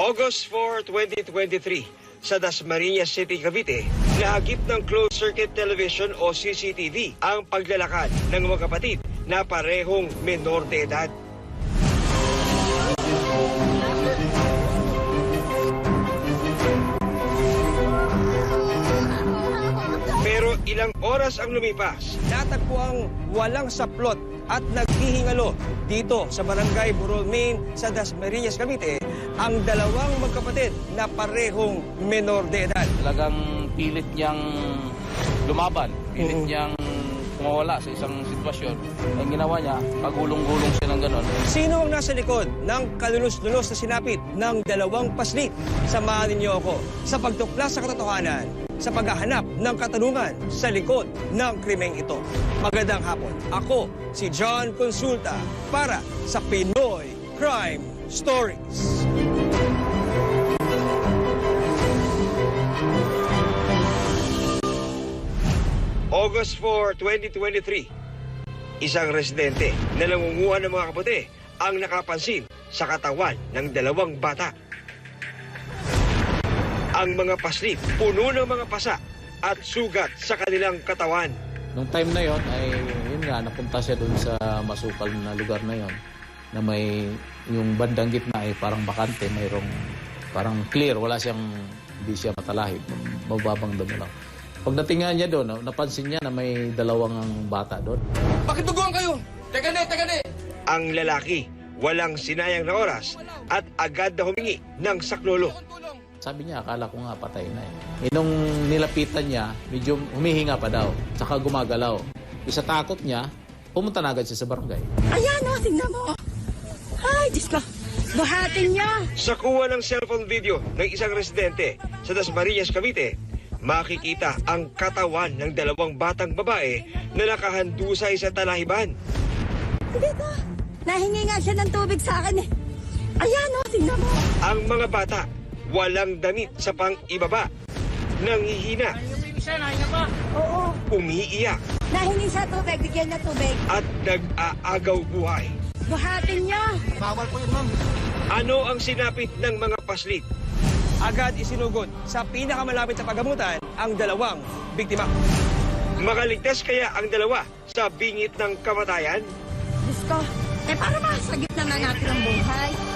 August 4, 2023, sa Dasmariñas City, Cavite, nahagip ng closed-circuit television o CCTV ang paglalakad ng mga kapatid na parehong menor de edad. Pero ilang oras ang lumipas, natagpuang walang saplot at naghihingalo dito sa Barangay Burol Main sa Dasmariñas, Cavite ang dalawang magkapatid na parehong menor de edad. Talagang pilit niyang lumaban, pilit niyang mawala sa isang sitwasyon. Ang ginawa niya, pagulong-gulong siya ng ganon. Sino ang nasa likod ng kalunos-lunos na sinapit ng dalawang paslit? Samahan ninyo ako sa pagtuklas sa katotohanan, sa paghahanap ng katanungan sa likod ng krimeng ito. Magandang hapon. Ako si John Consulta para sa Pinoy Crime Stories. August 4, 2023, isang residente na nangunguha ng mga kaputi ang nakapansin sa katawan ng dalawang bata. Ang mga paslit puno ng mga pasa at sugat sa kanilang katawan. Nung time na yon ay yun nga, napunta siya dun sa masukal na lugar na yon na may yung bandang gitna ay parang bakante, mayroong parang clear, hindi siya matalahib, mababang damo lang. Pagdating nga niya doon, napansin niya na may dalawang bata doon. Bakit duguan kayo? Teka na! Ang lalaki, walang sinayang na oras at agad na humingi ng saklolo. Sabi niya, akala ko nga patay na eh. Nung nilapitan niya, medyo humihinga pa daw, saka gumagalaw. Isa takot niya, pumunta na agad siya sa barangay. Ayan o, tingnan mo. Ay, Diyos ko. Buhatin niya. Sa kuha ng cellphone video ng isang residente sa Dasmariñas, Cavite, makikita ang katawan ng dalawang batang babae na nakahandusay sa talahiban. Dito, nahingi nga siya ng tubig sa akin eh. Ayan o, tingnan mo. Ang mga bata, walang damit sa pang-ibaba, nanghihina, Oo, umiiyak, nahingi siya tubig, bigyan niya tubig. at nag-aagaw buhay. Buhatin niya. Bawal po yun, ma'am. Ano ang sinapit ng mga paslit? Agad isinugod sa pinakamalapit na paggamutan ang dalawang biktima. Makaligtas kaya ang dalawa sa bingit ng kamatayan? Diyos ko, para masagip naman natin ang buhay.